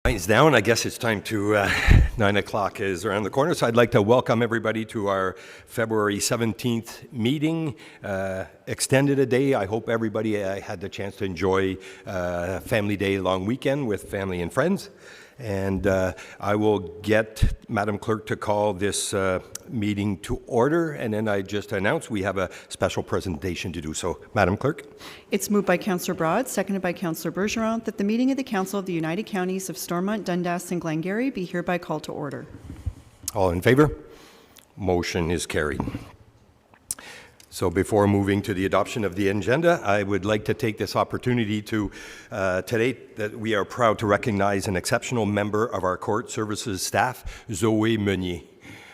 It's down. I guess it's time to 9 o'clock is around the corner. So I'd like to welcome everybody to our February 17th meeting, extended a day. I hope everybody had the chance to enjoy Family Day long weekend with family and friends. And I will get Madam Clerk to call this meeting to order. And then I just announced we have a special presentation to do. So, Madam Clerk. It's moved by Councillor Broad, seconded by Councillor Bergeron, that the meeting of the Council of the United Counties of Stormont, Dundas and Glengarry be hereby called to order. All in favor? Motion is carried. So before moving to the adoption of the agenda, I would like to take this opportunity to today that we are proud to recognize an exceptional member of our court services staff, Zoe Meunier.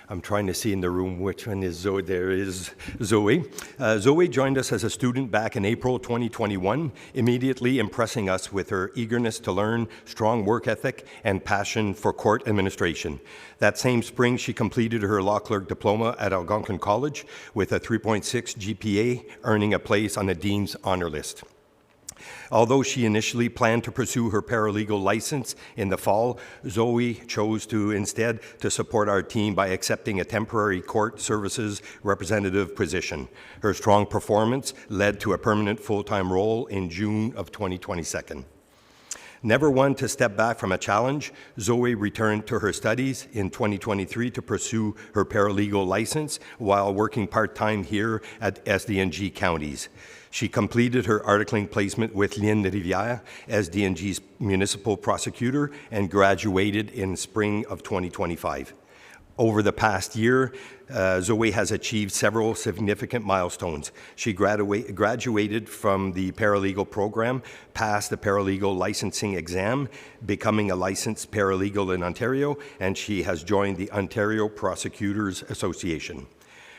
I'm trying to see in the room which one is Zoe. There is Zoe. Zoe joined us as a student back in April 2021, immediately impressing us with her eagerness to learn, strong work ethic, and passion for court administration. That same spring, she completed her law clerk diploma at Algonquin College with a 3.6 GPA, earning a place on the Dean's Honor List. Although she initially planned to pursue her paralegal license in the fall, Zoe chose to instead to support our team by accepting a temporary court services representative position. Her strong performance led to a permanent full-time role in June of 2022. Never one to step back from a challenge, Zoe returned to her studies in 2023 to pursue her paralegal license while working part-time here at SDG Counties. She completed her articling placement with Lynn Rivière, SDG's municipal prosecutor, and graduated in spring of 2025. Over the past year, Zoe has achieved several significant milestones. She graduated from the paralegal program, passed the paralegal licensing exam, becoming a licensed paralegal in Ontario, and she has joined the Ontario Prosecutors Association.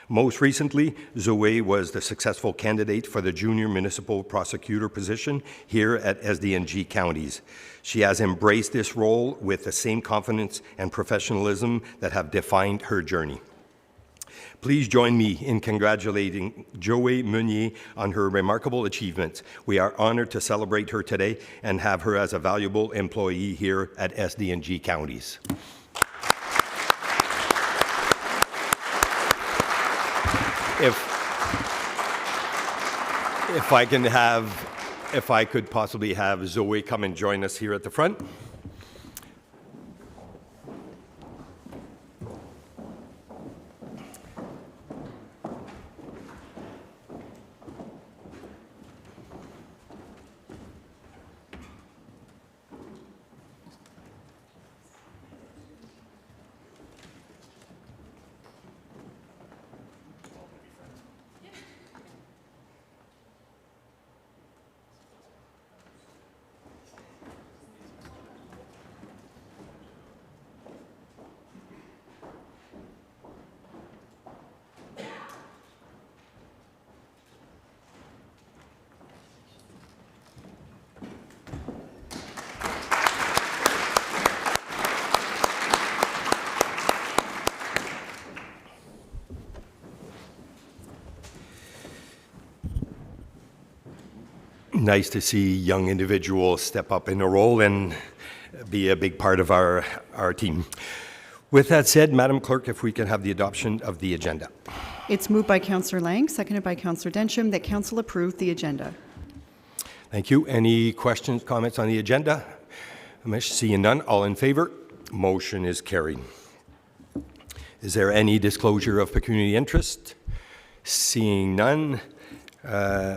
Most recently, Zoe was the successful candidate for the junior municipal prosecutor position here at SDG Counties. She has embraced this role with the same confidence and professionalism that have defined her journey. Please join me in congratulating Zoe Meunier on her remarkable achievements. We are honored to celebrate her today and have her as a valuable employee here at SDG Counties. If I could possibly have Zoe come and join us here at the front. Nice to see young individuals step up in a role and be a big part of our team. With that said, Madam Clerk, if we can have the adoption of the agenda. It's moved by Councillor Lang, seconded by Councillor Densham, that Council approve the agenda. Thank you. Any questions, comments on the agenda? Seeing none, all in favor? Motion is carried. Is there any disclosure of pecuniary interest? Seeing none.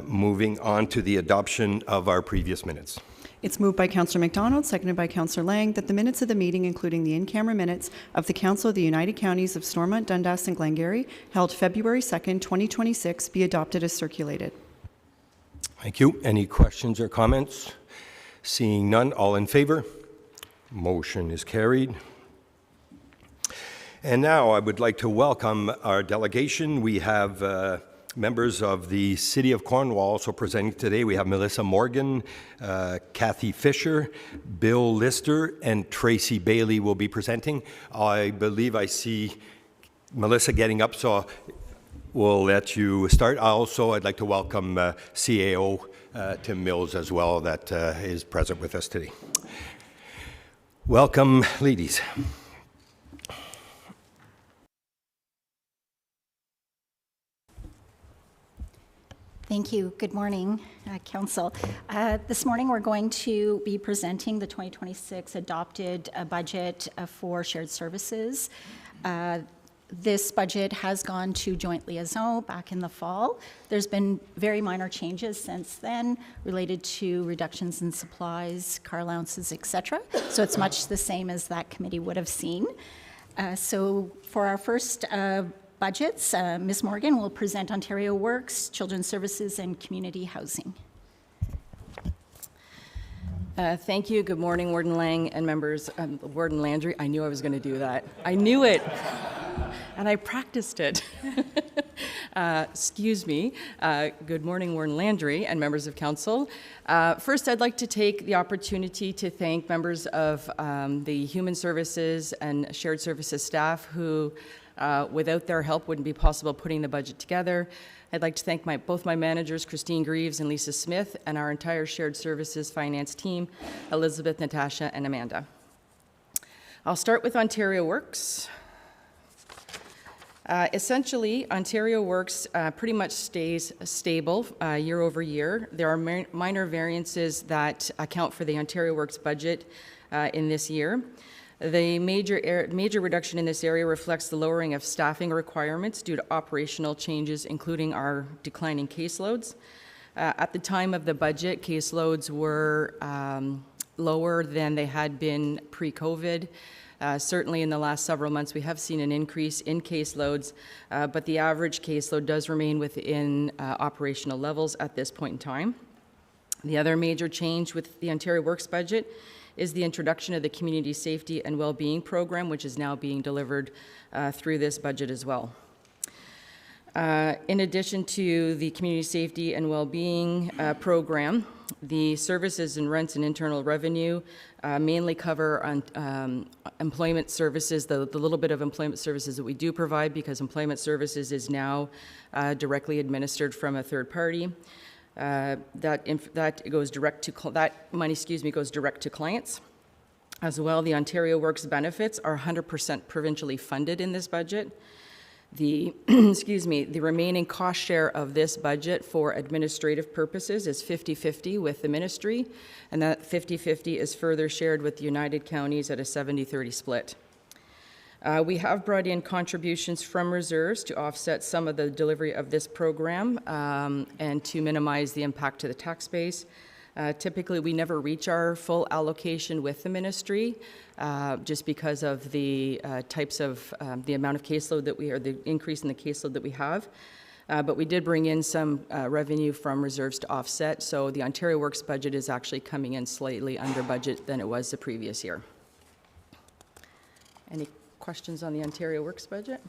Moving on to the adoption of our previous minutes. It's moved by Councillor MacDonald, seconded by Councillor Lang, that the minutes of the meeting, including the in-camera minutes of the Council of the United Counties of Stormont, Dundas and Glengarry, held February 2nd, 2026, be adopted as circulated. Thank you. Any questions or comments? Seeing none, all in favor? Motion is carried. And now I would like to welcome our delegation. We have members of the City of Cornwall also presenting today. We have Melissa Morgan, Kathy Fisher, Bill Lister, and Tracy Bailey will be presenting. I believe I see Melissa getting up, so we'll let you start. I'd like to welcome CAO Tim Mills as well, that is present with us today. Welcome, ladies. Thank you. Good morning, Council. This morning we're going to be presenting the 2026 adopted budget for shared services. This budget has gone to joint liaison back in the fall. There's been very minor changes since then related to reductions in supplies, car allowances, etc. So it's much the same as that committee would have seen. So for our first budgets, Ms. Morgan will present Ontario Works, Children's Services, and Community Housing. Thank you. Good morning, Warden Lang and members. Warden Landry, I knew I was going to do that. I knew it. And I practiced it. Excuse me. Good morning, Warden Landry and members of council. First, I'd like to take the opportunity to thank members of the Human Services and Shared Services staff who, without their help, wouldn't be possible putting the budget together. I'd like to thank both my managers, Christine Greaves and Lisa Smith, and our entire Shared Services finance team, Elizabeth, Natasha, and Amanda. I'll start with Ontario Works. Essentially, Ontario Works pretty much stays stable year over year. There are minor variances that account for the Ontario Works budget in this year. The major reduction in this area reflects the lowering of staffing requirements due to operational changes, including our declining caseloads. At the time of the budget, caseloads were lower than they had been pre-COVID. Certainly in the last several months, we have seen an increase in caseloads, but the average caseload does remain within operational levels at this point in time. The other major change with the Ontario Works budget is the introduction of the Community Safety and Wellbeing Program, which is now being delivered through this budget as well. In addition to the Community Safety and Wellbeing Program, the services and rents and internal revenue mainly cover on employment services, the little bit of employment services that we do provide, because employment services is now directly administered from a third party. That goes direct to that money, goes direct to clients. As well, the Ontario Works benefits are 100% provincially funded in this budget. The the remaining cost share of this budget for administrative purposes is 50-50 with the ministry, and that 50-50 is further shared with the United Counties at a 70-30 split. We have brought in contributions from reserves to offset some of the delivery of this program and to minimize the impact to the tax base. Typically, we never reach our full allocation with the ministry just because of the types of, the amount of caseload that or the increase in the caseload that we have. But we did bring in some revenue from reserves to offset, so the Ontario Works budget is actually coming in slightly under budget than it was the previous year. Any questions on the Ontario Works budget?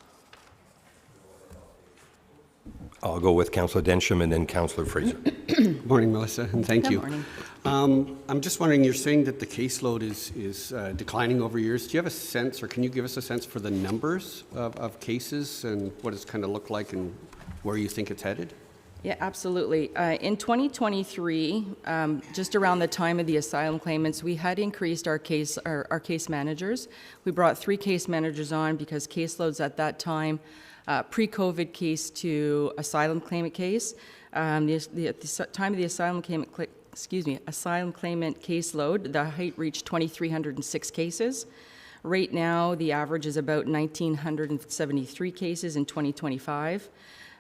I'll go with Councillor Densham and then Councillor Fraser. Good morning, Melissa, and thank you. Good morning. I'm just wondering, you're saying that the caseload is declining over years. Do you have a sense, or can you give us a sense for the numbers of cases and what it's kind of looked like and where you think it's headed? Yeah, absolutely. In 2023, just around the time of the asylum claimants, we had increased our case managers. We brought 3 case managers on because caseloads at that time, pre-COVID case to asylum claimant case, at the time of the asylum claimant, asylum claimant caseload, the height reached 2,306 cases. Right now, the average is about 1,973 cases in 2025.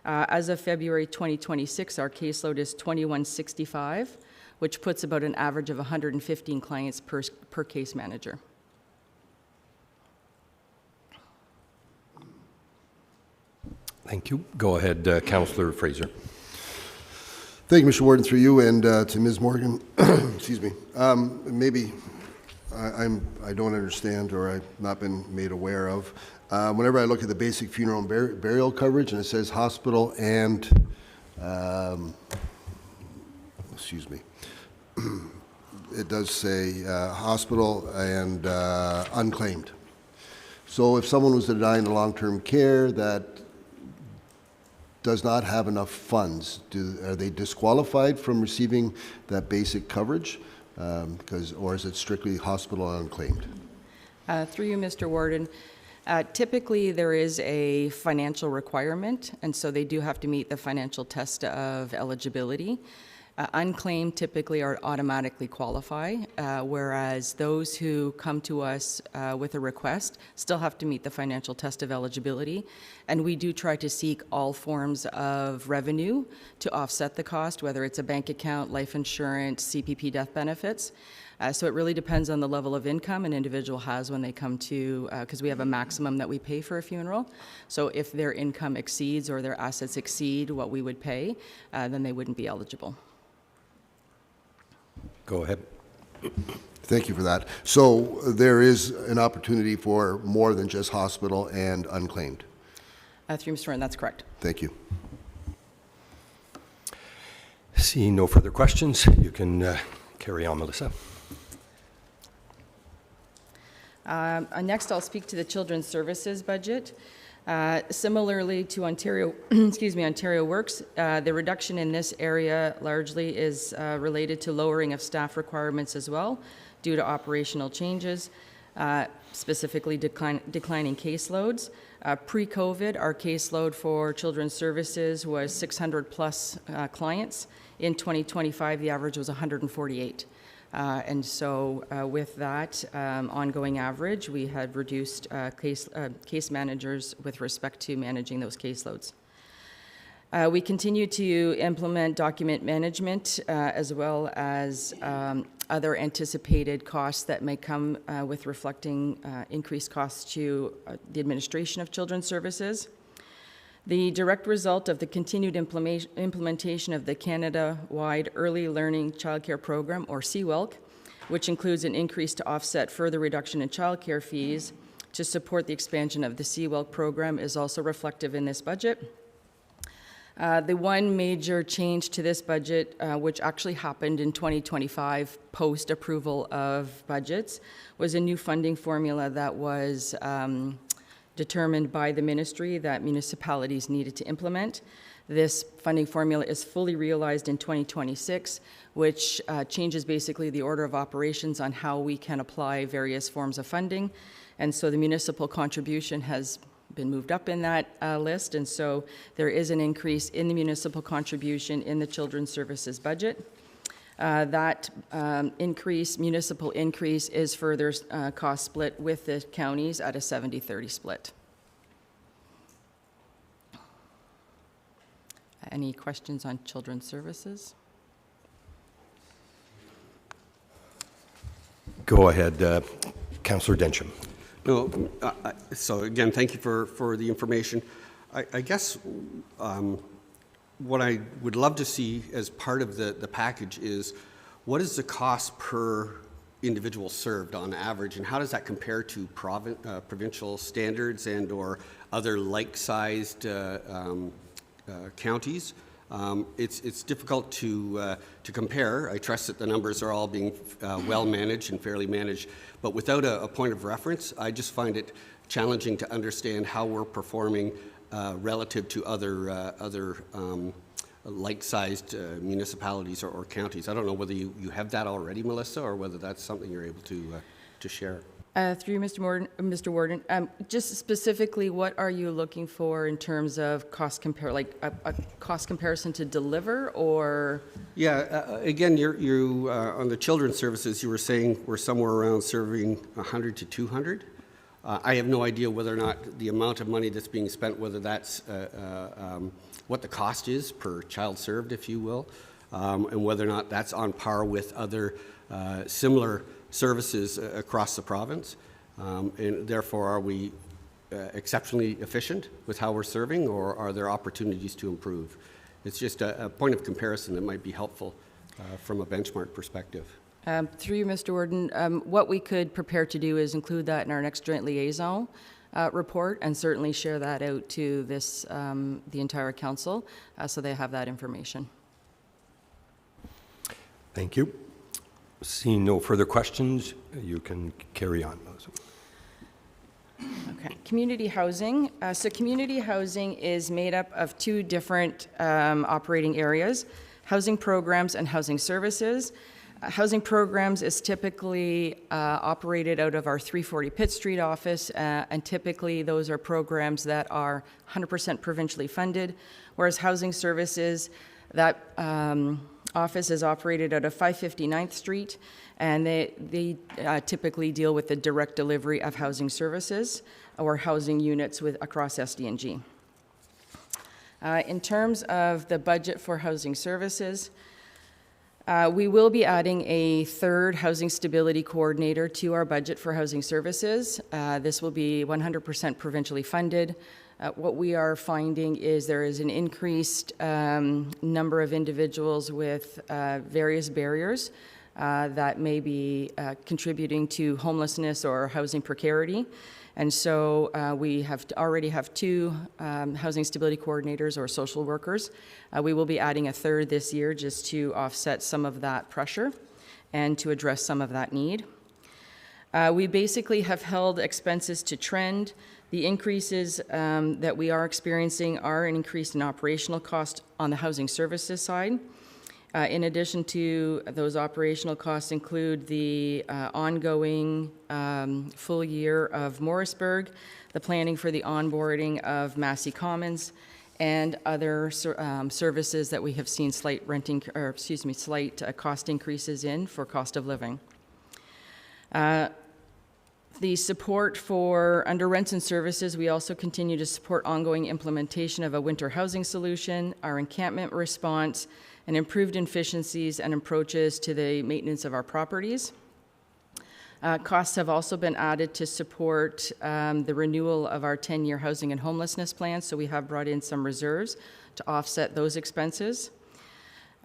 As of February 2026, our caseload is 2,165, which puts about an average of 115 clients per case manager. Thank you. Go ahead, Councillor Fraser. Thank you, Mr. Warden, through you, and to Ms. Morgan. Excuse me. Maybe I don't understand, or I've not been made aware of. Whenever I look at the basic funeral and burial coverage, and it says hospital and, excuse me, it does say hospital and unclaimed. So if someone was to die in long-term care that does not have enough funds, are they disqualified from receiving that basic coverage? Or is it strictly hospital and unclaimed? Through you, Mr. Warden, typically there is a financial requirement, and so they do have to meet the financial test of eligibility. Unclaimed typically are automatically qualify, whereas those who come to us with a request still have to meet the financial test of eligibility. And we do try to seek all forms of revenue to offset the cost, whether it's a bank account, life insurance, CPP death benefits. So it really depends on the level of income an individual has when they come to, because we have a maximum that we pay for a funeral. So if their income exceeds or their assets exceed what we would pay, then they wouldn't be eligible. Go ahead. Thank you for that. So there is an opportunity for more than just hospital and unclaimed. Through Mr. Warren, that's correct. Thank you. Seeing no further questions, you can carry on, Melissa. Next, I'll speak to the Children's Services budget. Similarly to Ontario, Ontario Works, the reduction in this area largely is related to lowering of staff requirements as well due to operational changes, specifically declining caseloads. Pre-COVID, our caseload for Children's Services was 600 plus clients. In 2025, the average was 148. And so with that ongoing average, we had reduced case managers with respect to managing those caseloads. We continue to implement document management as well as other anticipated costs that may come with reflecting increased costs to the administration of children's services. The direct result of the continued implementation of the Canada-wide Early Learning Childcare Program, or CWELC, which includes an increase to offset further reduction in childcare fees to support the expansion of the CWELC program, is also reflective in this budget. The one major change to this budget, which actually happened in 2025 post-approval of budgets, was a new funding formula that was determined by the ministry that municipalities needed to implement. This funding formula is fully realized in 2026, which changes basically the order of operations on how we can apply various forms of funding. And so the municipal contribution has been moved up in that list, and so there is an increase in the municipal contribution in the Children's Services budget. That municipal increase is further cost split with the counties at a 70-30 split. Any questions on Children's Services? Go ahead, Councillor Densham. No, so again, thank you for the information. I guess what I would love to see as part of the package is what is the cost per individual served on average, and how does that compare to provincial standards and or other like-sized counties? It's difficult to compare. I trust that the numbers are all being well managed and fairly managed, but without a point of reference, I just find it challenging to understand how we're performing relative to other like-sized municipalities or counties. I don't know whether you have that already, Melissa, or whether that's something you're able to share. Through Mr. Warden, just specifically, what are you looking for in terms of cost a cost comparison to deliver, or? Yeah, again, you on the children's services, you were saying we're somewhere around serving 100 to 200. I have no idea whether or not the amount of money that's being spent, whether that's what the cost is per child served, if you will, and whether or not that's on par with other similar services across the province, and therefore are we exceptionally efficient with how we're serving, or are there opportunities to improve? It's just a point of comparison that might be helpful from a benchmark perspective. Through you, Mr. Warden, what we could prepare to do is include that in our next joint liaison report, and certainly share that out to the entire council, so they have that information. Thank you. Seeing no further questions, you can carry on, Melissa. Okay, community housing. So community housing is made up of two different operating areas, housing programs and housing services. Housing programs is typically operated out of our 340 Pitt Street office, and typically those are programs that are 100% provincially funded, whereas housing services, that office is operated out of 559th Street, and they typically deal with the direct delivery of housing services or housing units across SDG. In terms of the budget for housing services, we will be adding a third housing stability coordinator to our budget for housing services. This will be 100% provincially funded. What we are finding is there is an increased number of individuals with various barriers that may be contributing to homelessness or housing precarity. And so we already have two housing stability coordinators or social workers. We will be adding a third this year just to offset some of that pressure and to address some of that need. We basically have held expenses to trend. The increases that we are experiencing are an increase in operational cost on the housing services side. In addition to those operational costs include the ongoing full year of Morrisburg, the planning for the onboarding of Massey Commons, and other services that we have seen slight cost increases in for cost of living. The support for under rents and services, we also continue to support ongoing implementation of a winter housing solution, our encampment response, and improved efficiencies and approaches to the maintenance of our properties. Costs have also been added to support the renewal of our 10-year housing and homelessness plan, so we have brought in some reserves to offset those expenses.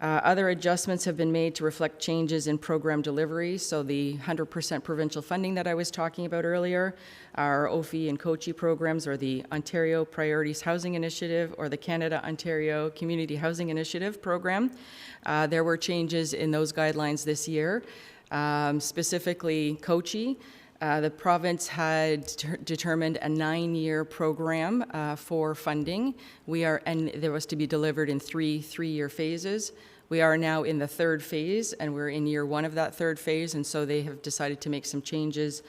Other adjustments have been made to reflect changes in program delivery, so the 100% provincial funding that I was talking about earlier, our OFI and COCHI programs, or the Ontario Priorities Housing Initiative, or the Canada-Ontario Community Housing Initiative program. There were changes in those guidelines this year. Specifically, COCHI, the province had determined a 9-year program for funding. And there was to be delivered in three-year phases. We are now in the third phase, and we're in year 1 of that third phase, and so they have decided to make some changes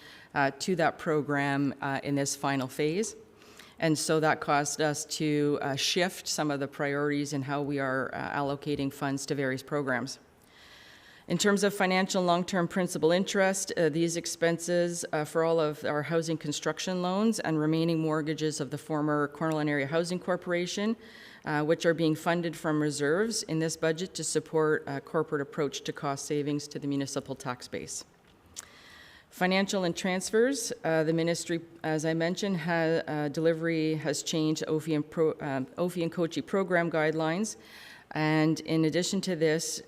to that program in this final phase. And so that caused us to shift some of the priorities in how we are allocating funds to various programs. In terms of financial long-term principal interest, these expenses for all of our housing construction loans and remaining mortgages of the former Cornwall Area Housing Corporation, which are being funded from reserves in this budget to support a corporate approach to cost savings to the municipal tax base. Financial and transfers, the ministry, as I mentioned, delivery has changed OFI and COCHI program guidelines. And in addition to this,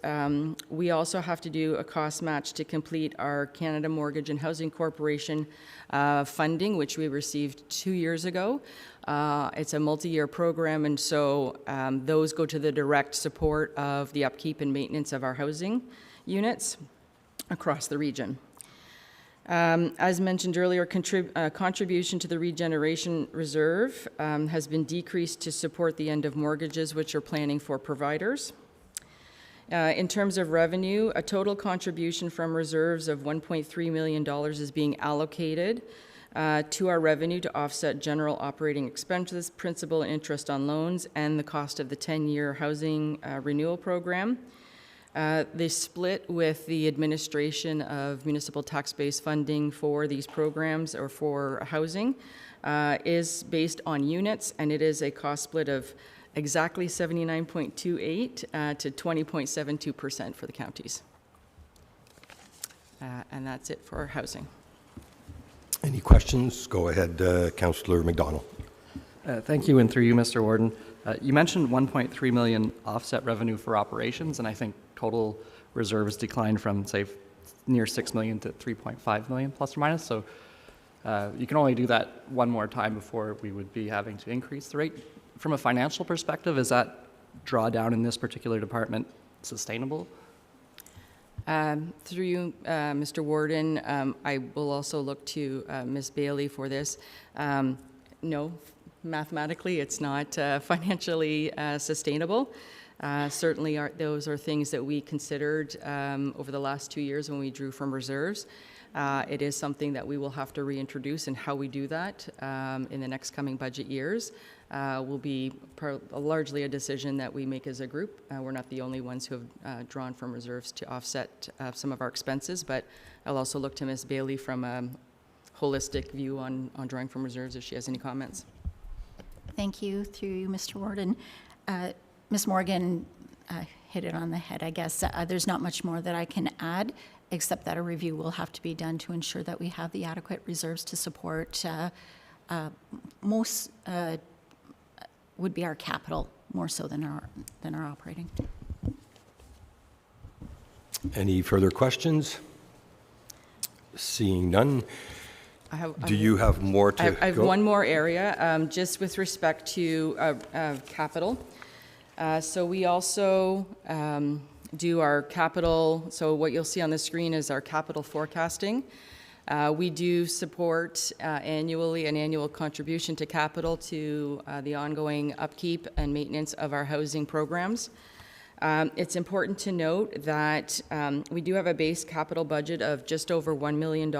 we also have to do a cost match to complete our Canada Mortgage and Housing Corporation funding, which we received 2 years ago. It's a multi-year program, and so those go to the direct support of the upkeep and maintenance of our housing units across the region. As mentioned earlier, contribution to the regeneration reserve has been decreased to support the end of mortgages which are planning for providers. In terms of revenue, a total contribution from reserves of $1.3 million is being allocated to our revenue to offset general operating expenses, principal and interest on loans, and the cost of the 10-year housing renewal program. The split with the administration of municipal tax-based funding for these programs or for housing is based on units, and it is a cost split of exactly 79.28 to 20.72% for the counties. And that's it for housing. Any questions? Go ahead, Councillor McDonald. Thank you, and through you, Mr. Warden. You mentioned $1.3 million offset revenue for operations, and I think total reserves declined from, say, near $6 million to $3.5 million, plus or minus. So you can only do that one more time before we would be having to increase the rate. From a financial perspective, is that drawdown in this particular department sustainable? Through you, Mr. Warden, I will also look to Ms. Bailey for this. No, mathematically, it's not financially sustainable. Certainly, those are things that we considered over the last 2 years when we drew from reserves. It is something that we will have to reintroduce, and how we do that in the next coming budget years will be largely a decision that we make as a group. We're not the only ones who have drawn from reserves to offset some of our expenses, but I'll also look to Ms. Bailey from a holistic view on drawing from reserves if she has any comments. Thank you, through you, Mr. Warden. Ms. Morgan hit it on the head, I guess. There's not much more that I can add, except that a review will have to be done to ensure that we have the adequate reserves to support most would be our capital, more so than our operating. Any further questions? Seeing none. Do you have more to go? I have one more area, just with respect to capital. So we also do our capital, so what you'll see on the screen is our capital forecasting. We do support annually an annual contribution to capital to the ongoing upkeep and maintenance of our housing programs. It's important to note that we do have a base capital budget of just over $1 million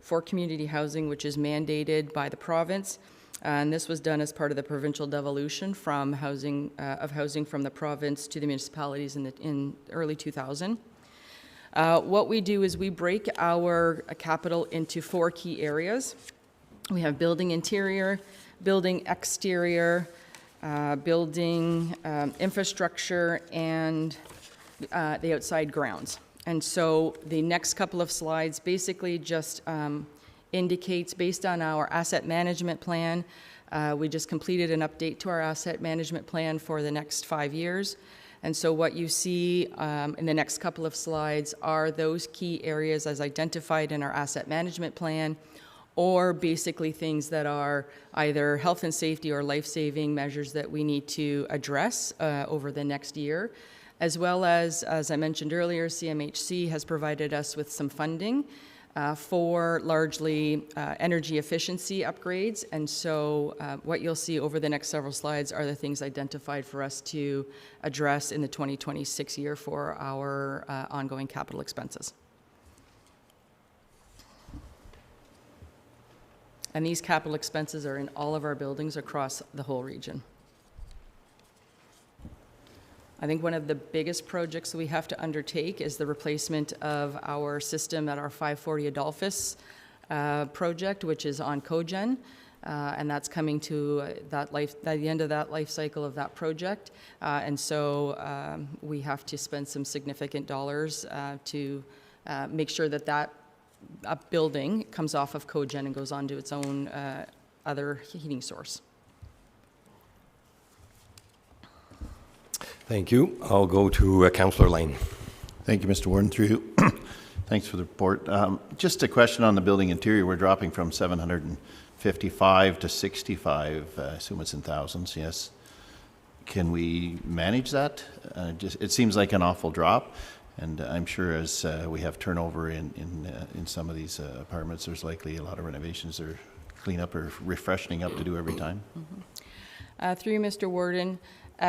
for community housing, which is mandated by the province. And this was done as part of the provincial devolution from housing from the province to the municipalities in early 2000. What we do is we break our capital into 4 key areas. We have building interior, building exterior, building infrastructure, and the outside grounds. And so the next couple of slides basically just indicates, based on our asset management plan, we just completed an update to our asset management plan for the next 5 years. And so what you see in the next couple of slides are those key areas as identified in our asset management plan, or basically things that are either health and safety or life-saving measures that we need to address over the next year. As well as I mentioned earlier, CMHC has provided us with some funding for largely energy efficiency upgrades. And so what you'll see over the next several slides are the things identified for us to address in the 2026 year for our ongoing capital expenses. And these capital expenses are in all of our buildings across the whole region. I think one of the biggest projects we have to undertake is the replacement of our system at our 540 Adolphus project, which is on cogen, and that's coming to the end of that life cycle of that project. And so we have to spend some significant dollars to make sure that that building comes off of cogen and goes on to its own other heating source. Thank you. I'll go to Councillor Lane. Thank you, Mr. Warden. Through you. Thanks for the report. Just a question on the building interior. We're dropping from 755 to 65. I assume it's in thousands, yes. Can we manage that? It seems like an awful drop. And I'm sure as we have turnover in some of these apartments, there's likely a lot of renovations or cleanup or refreshing up to do every time. Mm-hmm. Through you, Mr. Warden.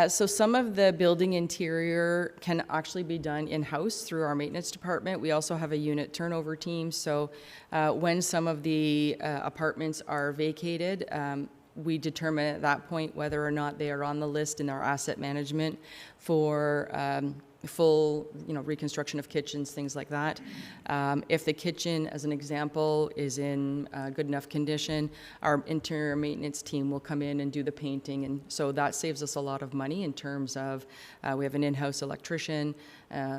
So some of the building interior can actually be done in-house through our maintenance department. We also have a unit turnover team. So when some of the apartments are vacated, we determine at that point whether or not they are on the list in our asset management for full, reconstruction of kitchens, things like that. If the kitchen, as an example, is in good enough condition, our interior maintenance team will come in and do the painting, and so that saves us a lot of money in terms of we have an in-house electrician,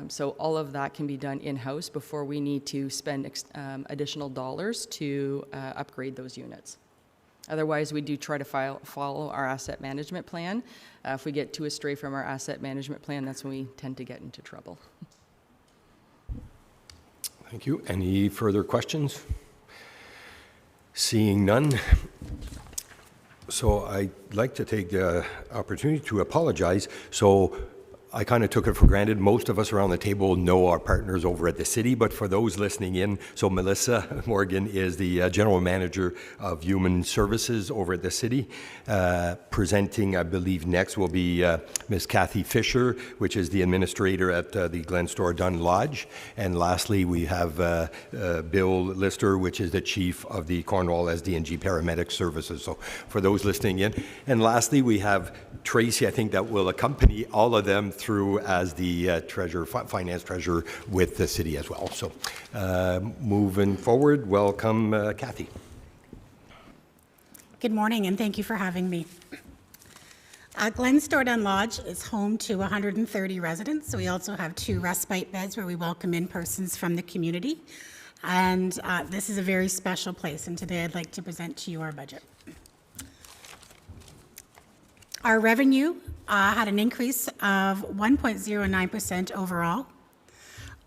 so all of that can be done in-house before we need to spend additional dollars to upgrade those units. Otherwise, we do try to follow our asset management plan. If we get too astray from our asset management plan, that's when we tend to get into trouble. Thank you. Any further questions? Seeing none. So I'd like to take the opportunity to apologize. So I kind of took it for granted. Most of us around the table know our partners over at the city, but for those listening in, so Melissa Morgan is the General Manager of Human Services over at the city. Presenting, I believe, next will be Ms. Kathy Fisher, which is the Administrator at the Glenstore Dunn Lodge. And lastly, we have Bill Lister, which is the Chief of the Cornwall SDG Paramedic Services. So for those listening in. And lastly, we have Tracy, I think, that will accompany all of them through as the finance treasurer with the city as well. So moving forward, welcome Kathy. Good morning, and thank you for having me. Glenstore Dunn Lodge is home to 130 residents. We also have 2 respite beds where we welcome in persons from the community. And this is a very special place, and today I'd like to present to you our budget. Our revenue had an increase of 1.09% overall,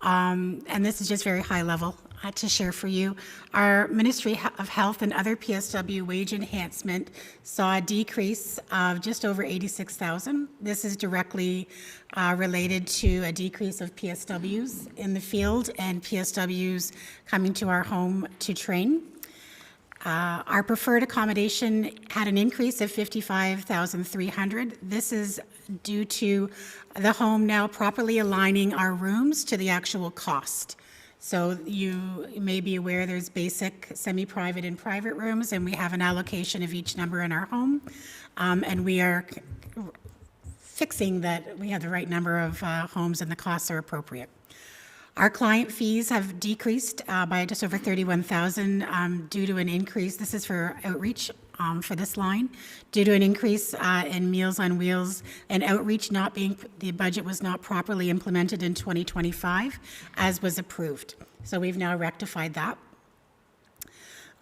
and this is just very high level to share for you. Our Ministry of Health and other PSW wage enhancement saw a decrease of just over $86,000. This is directly related to a decrease of PSWs in the field and PSWs coming to our home to train. Our preferred accommodation had an increase of $55,300. This is due to the home now properly aligning our rooms to the actual cost. So you may be aware there's basic, semi-private, and private rooms, and we have an allocation of each number in our home. And we are fixing that we have the right number of homes and the costs are appropriate. Our client fees have decreased by just over $31,000 due to an increase. This is for outreach for this line, due to an increase in Meals on Wheels and outreach not being, the budget was not properly implemented in 2025 as was approved. So we've now rectified that.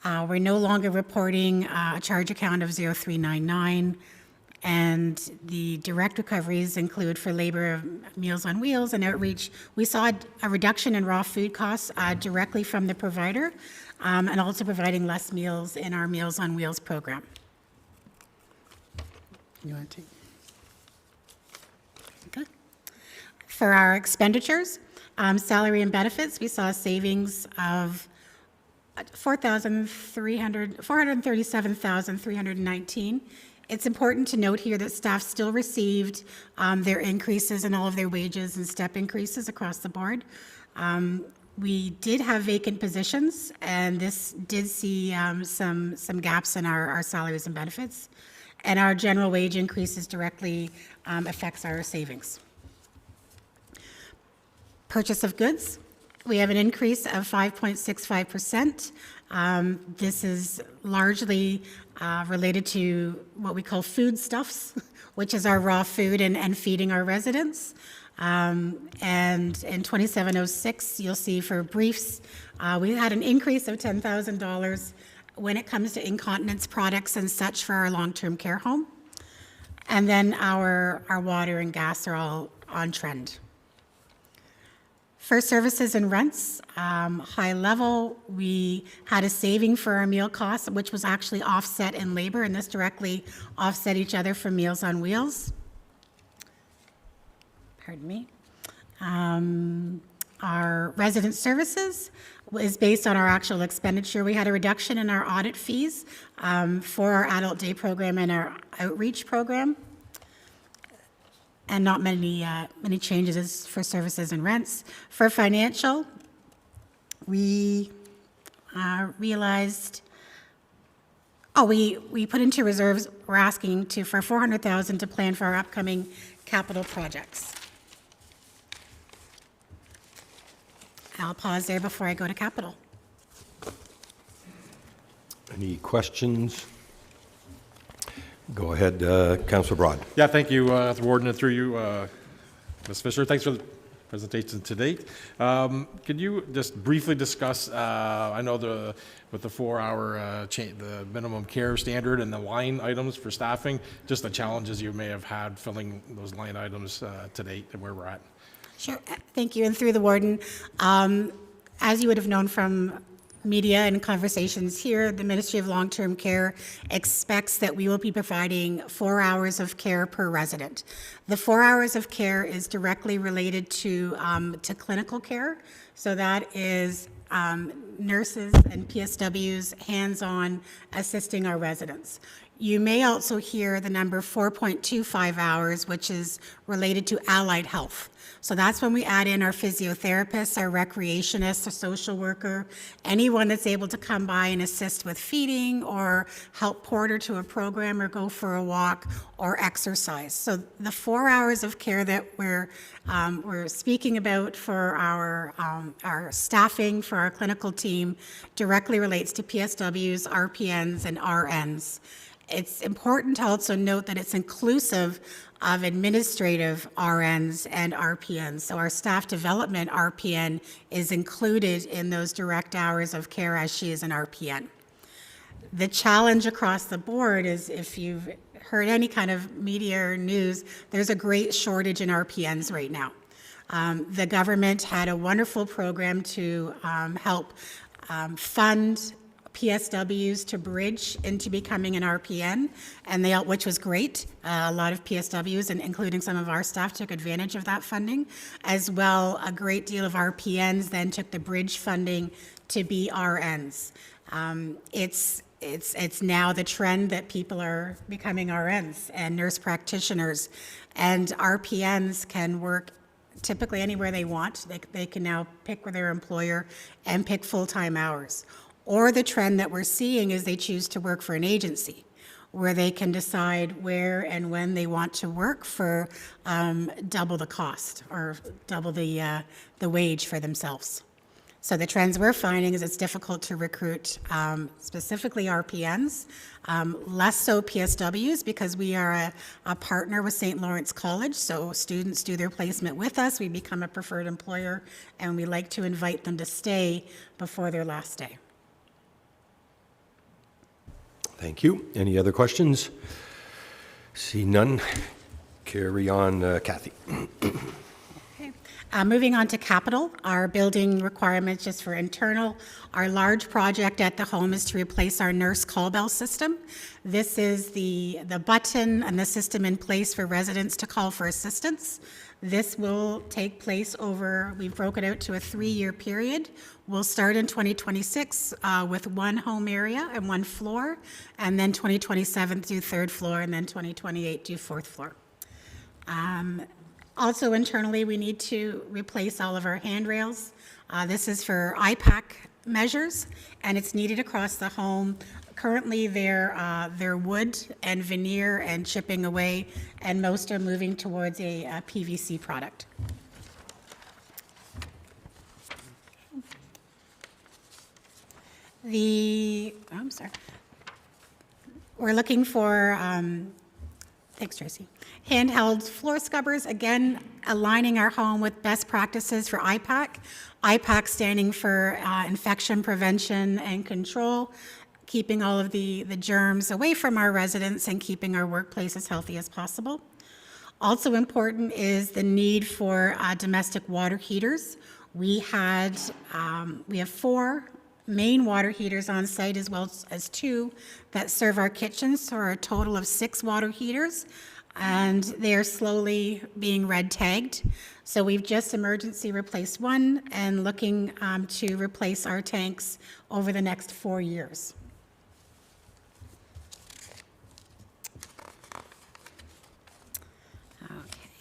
We're no longer reporting a charge account of 0399. And the direct recoveries include for labor of Meals on Wheels and outreach. We saw a reduction in raw food costs directly from the provider and also providing less meals in our Meals on Wheels program. You want to take? Okay. For our expenditures, salary and benefits, we saw savings of $437,319. It's important to note here that staff still received their increases in all of their wages and step increases across the board. We did have vacant positions, and this did see some gaps in our salaries and benefits. And our general wage increases directly affects our savings. Purchase of goods, we have an increase of 5.65%. This is largely related to what we call foodstuffs, which is our raw food and feeding our residents. And in 2706, you'll see for briefs, we had an increase of $10,000 when it comes to incontinence products and such for our long-term care home. And then our water and gas are all on trend. For services and rents, high level, we had a saving for our meal costs, which was actually offset in labor, and this directly offset each other for Meals on Wheels. Pardon me. Our resident services is based on our actual expenditure. We had a reduction in our audit fees for our adult day program and our outreach program. And not many changes for services and rents. For financial, we realized, we put into reserves, we're asking for $400,000 to plan for our upcoming capital projects. I'll pause there before I go to capital. Any questions? Go ahead, Councillor Broad. Yeah, thank you, Warden, and through you, Ms. Fisher. Thanks for the presentation to date. Could you just briefly discuss, I know with the 4-hour the minimum care standard and the line items for staffing, just the challenges you may have had filling those line items to date and where we're at? Sure, thank you. And through the Warden, as you would have known from media and conversations here, the Ministry of Long-Term Care expects that we will be providing 4 hours of care per resident. The 4 hours of care is directly related to clinical care. So that is nurses and PSWs hands-on assisting our residents. You may also hear the number 4.25 hours, which is related to allied health. So that's when we add in our physiotherapists, our recreationists, a social worker, anyone that's able to come by and assist with feeding or help porter to a program or go for a walk or exercise. So the 4 hours of care that we're speaking about for our staffing, for our clinical team, directly relates to PSWs, RPNs, and RNs. It's important to also note that it's inclusive of administrative RNs and RPNs. So our staff development RPN is included in those direct hours of care as she is an RPN. The challenge across the board is, if you've heard any kind of media or news, there's a great shortage in RPNs right now. The government had a wonderful program to help fund PSWs to bridge into becoming an RPN, and which was great. A lot of PSWs, and including some of our staff, took advantage of that funding. As well, a great deal of RPNs then took the bridge funding to be RNs. It's now the trend that people are becoming RNs and nurse practitioners, and RPNs can work typically anywhere they want. They can now pick with their employer and pick full-time hours. Or the trend that we're seeing is they choose to work for an agency, where they can decide where and when they want to work for double the cost or double the wage for themselves. So the trends we're finding is it's difficult to recruit specifically RPNs, less so PSWs, because we are a partner with St. Lawrence College, so students do their placement with us. We become a preferred employer, and we like to invite them to stay before their last day. Thank you. Any other questions? See none. Carry on, Kathy. Moving on to capital, our building requirements just for internal. Our large project at the home is to replace our nurse call bell system. This is the button and the system in place for residents to call for assistance. This will take place over, we've broken it out to a 3-year period. We'll start in 2026 with one home area and one floor, and then 2027 do 3rd floor, and then 2028 do 4th floor. Also internally, we need to replace all of our handrails. This is for IPAC measures, and it's needed across the home. Currently, they're wood and veneer and chipping away, and most are moving towards a PVC product. I'm sorry. We're looking for, thanks, Tracy. Handheld floor scrubbers, again, aligning our home with best practices for IPAC. IPAC standing for infection prevention and control, keeping all of the germs away from our residents and keeping our workplace as healthy as possible. Also important is the need for domestic water heaters. We have 4 main water heaters on site, as well as 2 that serve our kitchens, so a total of 6 water heaters, and they are slowly being red tagged. So we've just emergency replaced 1 and looking to replace our tanks over the next 4 years.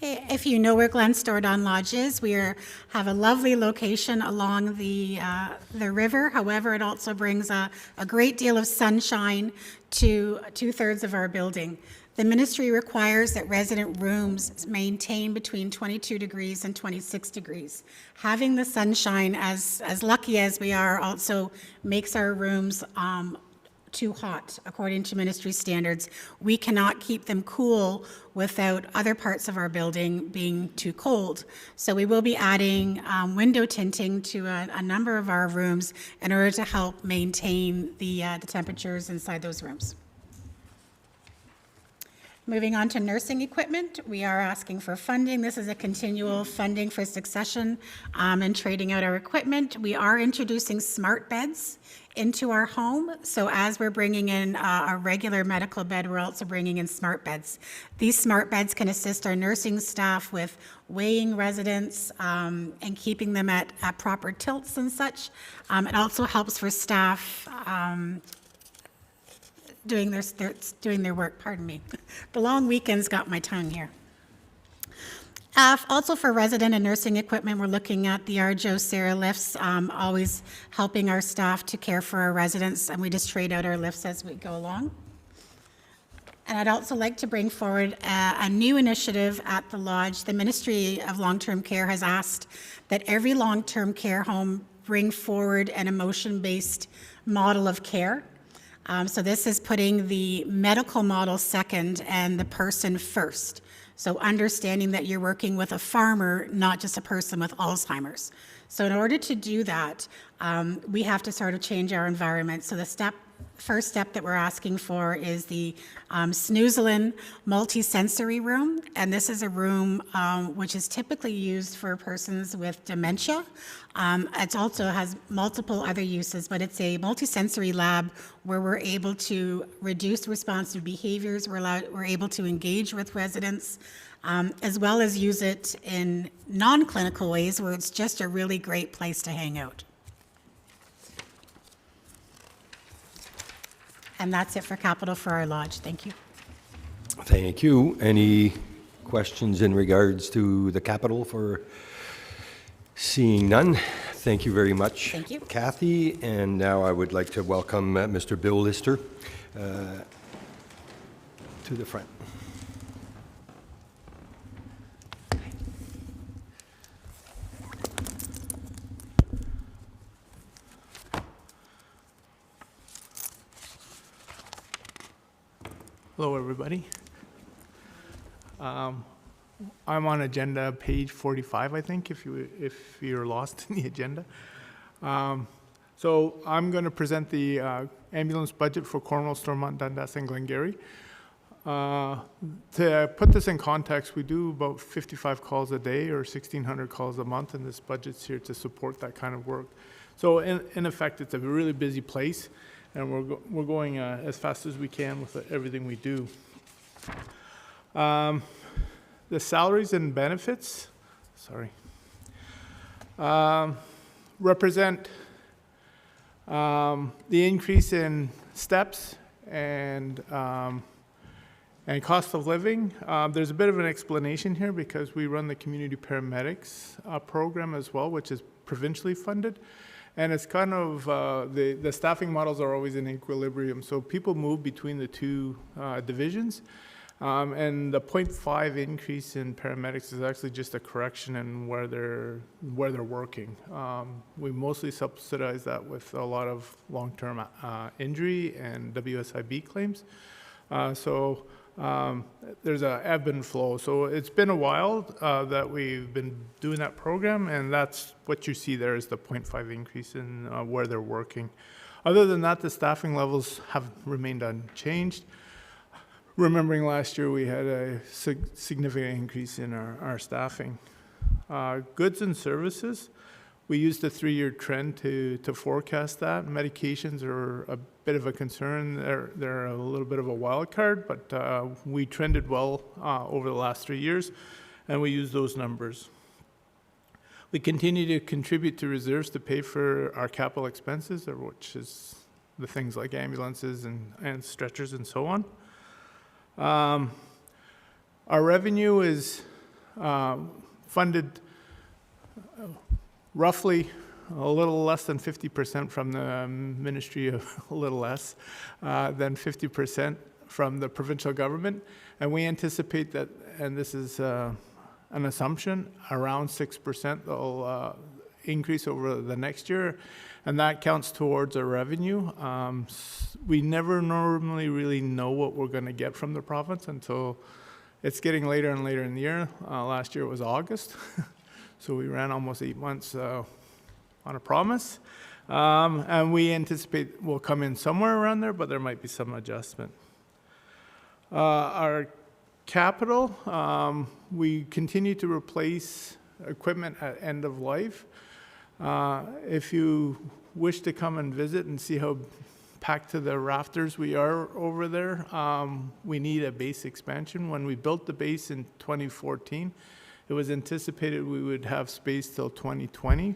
If you know where Glenstordon Lodge is, we have a lovely location along the river. However, it also brings a great deal of sunshine to 2/3 of our building. The ministry requires that resident rooms maintain between 22 degrees and 26 degrees. Having the sunshine, as lucky as we are, also makes our rooms too hot, according to ministry standards. We cannot keep them cool without other parts of our building being too cold. So we will be adding window tinting to a number of our rooms in order to help maintain the temperatures inside those rooms. Moving on to nursing equipment, we are asking for funding. This is a continual funding for succession and trading out our equipment. We are introducing smart beds into our home. So as we're bringing in our regular medical bed, we're also bringing in smart beds. These smart beds can assist our nursing staff with weighing residents and keeping them at proper tilts and such. It also helps for staff doing their work, pardon me. The long weekends got my tongue here. Also for resident and nursing equipment, we're looking at the Arjo Sarah lifts, always helping our staff to care for our residents, and we just trade out our lifts as we go along. And I'd also like to bring forward a new initiative at the Lodge. The Ministry of Long-Term Care has asked that every long-term care home bring forward an emotion-based model of care. So this is putting the medical model second and the person first. So understanding that you're working with a farmer, not just a person with Alzheimer's. So in order to do that, we have to sort of change our environment. So the first step that we're asking for is the Snoozalin multi-sensory room. And this is a room which is typically used for persons with dementia. It also has multiple other uses, but it's a multi-sensory lab where we're able to reduce responsive behaviors. We're able to engage with residents, as well as use it in non-clinical ways where it's just a really great place to hang out. And that's it for capital for our lodge. Thank you. Thank you. Any questions in regards to the capital for? Seeing none, thank you very much. Thank you. Kathy, and now I would like to welcome Mr. Bill Lister to the front. Hello, everybody. I'm on agenda page 45, I think, if you're lost in the agenda. So I'm going to present the ambulance budget for Cornwall, Stormont, Dundas, and Glengarry. To put this in context, we do about 55 calls a day or 1,600 calls a month, and this budget's here to support that kind of work. So in effect, it's a really busy place, and we're going as fast as we can with everything we do. The salaries and benefits, represent the increase in steps and cost of living. There's a bit of an explanation here because we run the community paramedics program as well, which is provincially funded. And it's kind of, the staffing models are always in equilibrium. So people move between the two divisions. And the 0.5 increase in paramedics is actually just a correction in where they're working. We mostly subsidize that with a lot of long-term injury and WSIB claims. So there's a ebb and flow. So it's been a while that we've been doing that program, and that's what you see there is the 0.5 increase in where they're working. Other than that, the staffing levels have remained unchanged. Remembering last year, we had a significant increase in our staffing. Goods and services, we used a 3-year trend to forecast that. Medications are a bit of a concern. They're a little bit of a wild card, but we trended well over the last 3 years, and we use those numbers. We continue to contribute to reserves to pay for our capital expenses, which is the things like ambulances and stretchers and so on. Our revenue is funded roughly a little less than 50% from the ministry, a little less than 50% from the provincial government. And we anticipate that, and this is an assumption, around 6% will increase over the next year. And that counts towards our revenue. We never normally really know what we're going to get from the province until it's getting later and later in the year. Last year it was August, so we ran almost 8 months on a promise. And we anticipate we'll come in somewhere around there, but there might be some adjustment. Our Capital, we continue to replace equipment at end of life. If you wish to come and visit and see how packed to the rafters we are over there, we need a base expansion. When we built the base in 2014, it was anticipated we would have space till 2020.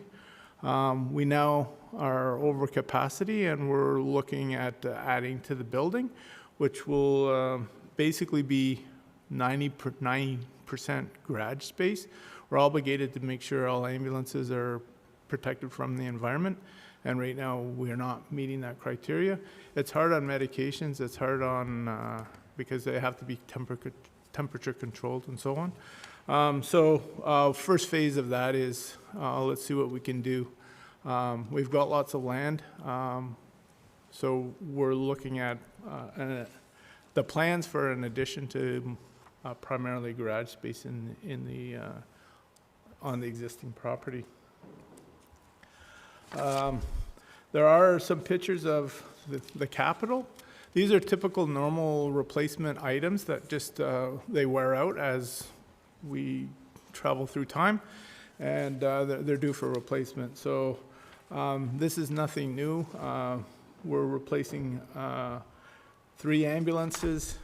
We now are over capacity and we're looking at adding to the building, which will basically be 90% garage space. We're obligated to make sure all ambulances are protected from the environment, and right now we are not meeting that criteria. It's hard on medications, it's hard on, because they have to be temperature controlled and so on. First phase of that is, let's see what we can do. We've got lots of land, so we're looking at the plans for an addition to primarily garage space on the existing property. There are some pictures of the Capitol. These are typical normal replacement items that just they wear out as we travel through time, and they're due for replacement. So this is nothing new. We're replacing 3 ambulances,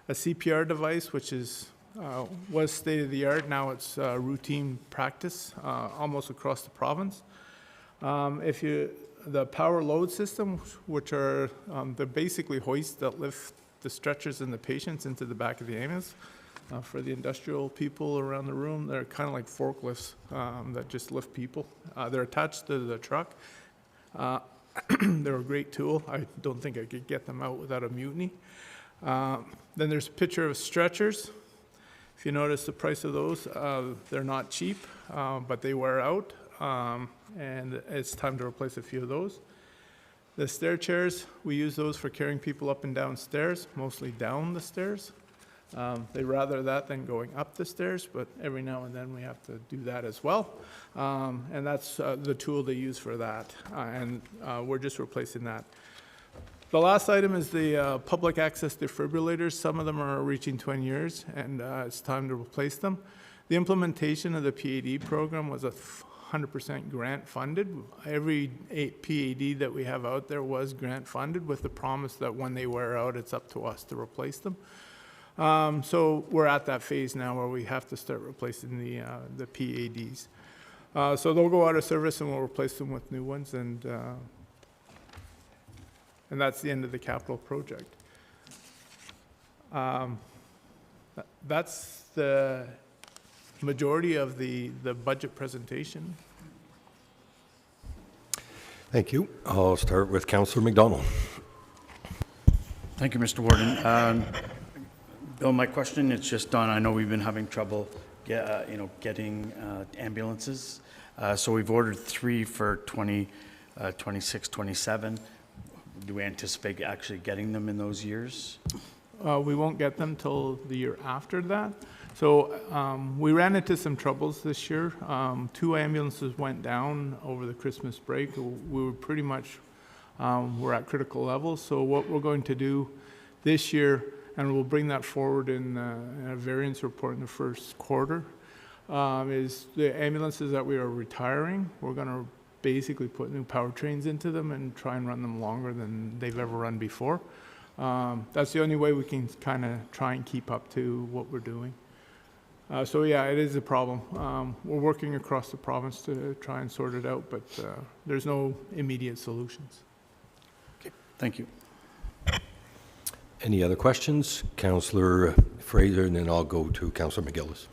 a CPR device, which was state-of-the-art. Now it's routine practice almost across the province. The power load systems, which are they're basically hoists that lift the stretchers and the patients into the back of the ambulance. For the industrial people around the room, they're kind of like forklifts that just lift people. They're attached to the truck. They're a great tool. I don't think I could get them out without a mutiny. Then there's a picture of stretchers. If you notice the price of those, they're not cheap, but they wear out, and it's time to replace a few of those. The stair chairs, we use those for carrying people up and down stairs, mostly down the stairs. They rather that than going up the stairs, but every now and then we have to do that as well. And that's the tool they use for that, and we're just replacing that. The last item is the public access defibrillators. Some of them are reaching 20 years, and it's time to replace them. The implementation of the PAD program was 100% grant funded. Every PAD that we have out there was grant funded, with the promise that when they wear out, it's up to us to replace them. So we're at that phase now where we have to start replacing the PADs. So they'll go out of service and we'll replace them with new ones, and that's the end of the capital project. That's the majority of the budget presentation. Thank you. I'll start with Councillor McDonald. Thank you, Mr. Warden. Bill, my question is just on, I know we've been having trouble getting ambulances. So we've ordered 3 for 26, 27. Do we anticipate actually getting them in those years? We won't get them till the year after that. So we ran into some troubles this year. 2 ambulances went down over the Christmas break. We were pretty much, we're at critical levels. So what we're going to do this year, and we'll bring that forward in a variance report in the first quarter, is the ambulances that we are retiring, we're going to basically put new powertrains into them and try and run them longer than they've ever run before. That's the only way we can kind of try and keep up to what we're doing. So yeah, it is a problem. We're working across the province to try and sort it out, but there's no immediate solutions. Okay, thank you. Any other questions? Councillor Fraser, and then I'll go to Councillor McGillis.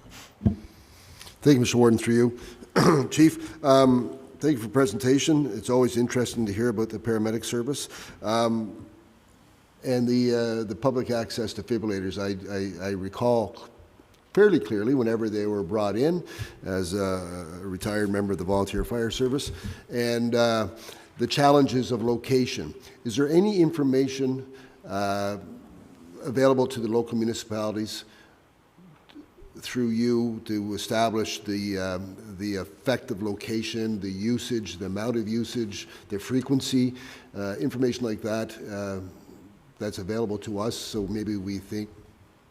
Thank you, Mr. Warden, through you. Chief, thank you for the presentation. It's always interesting to hear about the paramedic service. And the public access defibrillators, I recall fairly clearly whenever they were brought in as a retired member of the Volunteer Fire Service, and the challenges of location. Is there any information available to the local municipalities through you to establish the effective location, the usage, the amount of usage, the frequency, information like that that's available to us, so maybe we think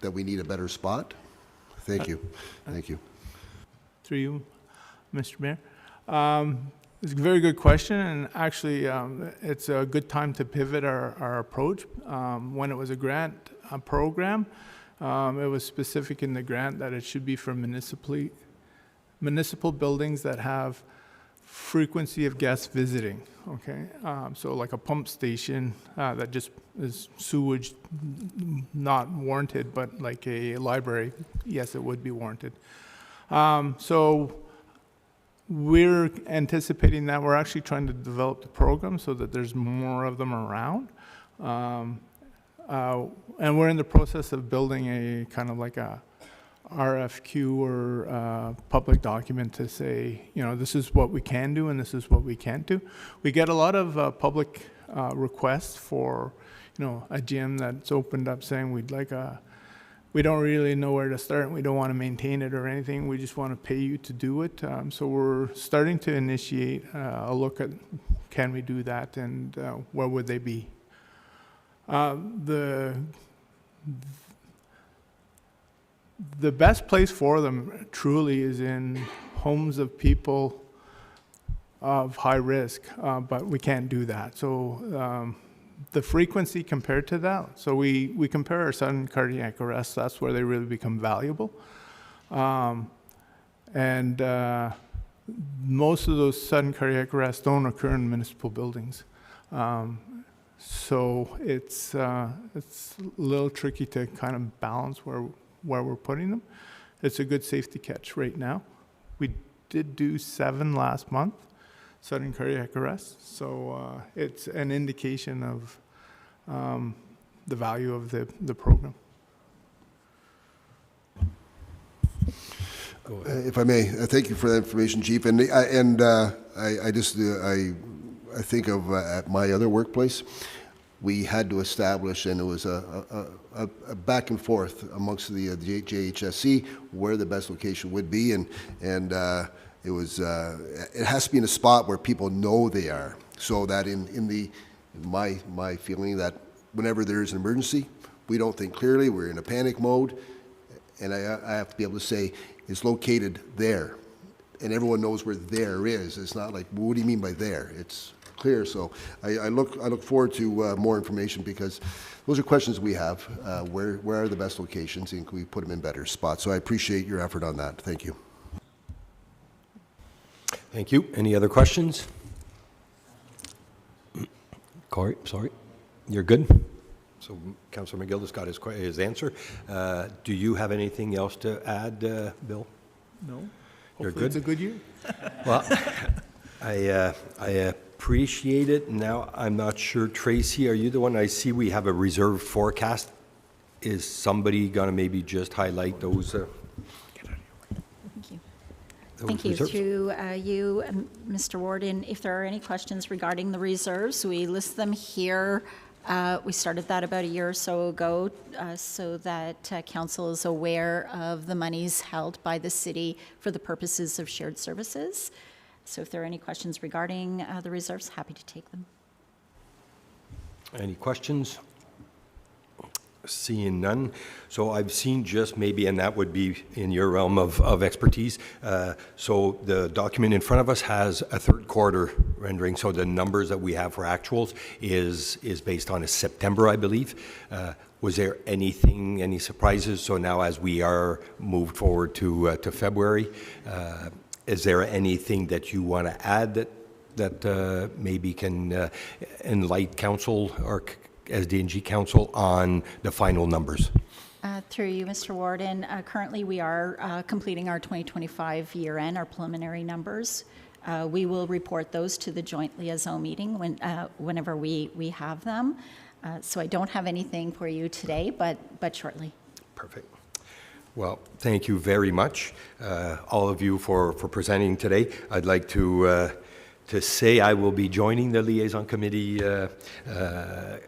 that we need a better spot? Thank you. Thank you. Through you, Mr. Mayor. It's a very good question, and actually, it's a good time to pivot our approach. When it was a grant program, it was specific in the grant that it should be for municipal buildings that have frequency of guests visiting, okay? So like a pump station that just is sewage not warranted, but like a library, yes, it would be warranted. So we're anticipating that. We're actually trying to develop the program so that there's more of them around. And we're in the process of building a kind of like a RFQ or public document to say, you know, this is what we can do and this is what we can't do. We get a lot of public requests for, you know, a gym that's opened up saying we don't really know where to start and we don't want to maintain it or anything. We just want to pay you to do it. So we're starting to initiate a look at, can we do that, and where would they be? The best place for them truly is in homes of people of high risk, but we can't do that. So the frequency compared to that, so we compare our sudden cardiac arrests, that's where they really become valuable. And most of those sudden cardiac arrests don't occur in municipal buildings. So it's a little tricky to kind of balance where we're putting them. It's a good safety catch right now. We did do 7 last month, sudden cardiac arrests. So it's an indication of the value of the program. If I may, thank you for that information, Chief. And I think of at my other workplace, we had to establish, and it was a back and forth amongst the JHSC where the best location would be, and it was it has to be in a spot where people know they are, so that in my feeling that whenever there is an emergency, we don't think clearly, we're in a panic mode, and I have to be able to say it's located there, and everyone knows where there is. It's not like, well, what do you mean by there? It's clear. So I look forward to more information, because those are questions we have. Where are the best locations, and can we put them in better spots? So I appreciate your effort on that. Thank you. Thank you. Any other questions? Corey, sorry. You're good? So Councillor McGill has got his answer. Do you have anything else to add, Bill? No. You're Hopefully good? It's a good year. Well, I appreciate it. Now, I'm not sure, Tracy, are you the one? I see we have a reserve forecast. Is somebody going to maybe just highlight those? Thank you. Thank you. Reserves? Through you, Mr. Warden, if there are any questions regarding the reserves, we list them here. We started that about a year or so ago so that council is aware of the monies held by the city for the purposes of shared services. So if there are any questions regarding the reserves, happy to take them. Any questions? Seeing none. So I've seen just maybe, and that would be in your realm of expertise. So the document in front of us has a third quarter rendering. So the numbers that we have for actuals is based on a September, I believe. Was there anything, any surprises? So now as we are moved forward to February, is there anything that you want to add that maybe can enlighten council or SDG Council on the final numbers? Through you, Mr. Warden, currently we are completing our 2025 year-end, our preliminary numbers. We will report those to the joint liaison meeting whenever we have them. So I don't have anything for you today, but shortly. Perfect. Well, thank you very much, all of you, for presenting today. I'd like to say I will be joining the liaison committee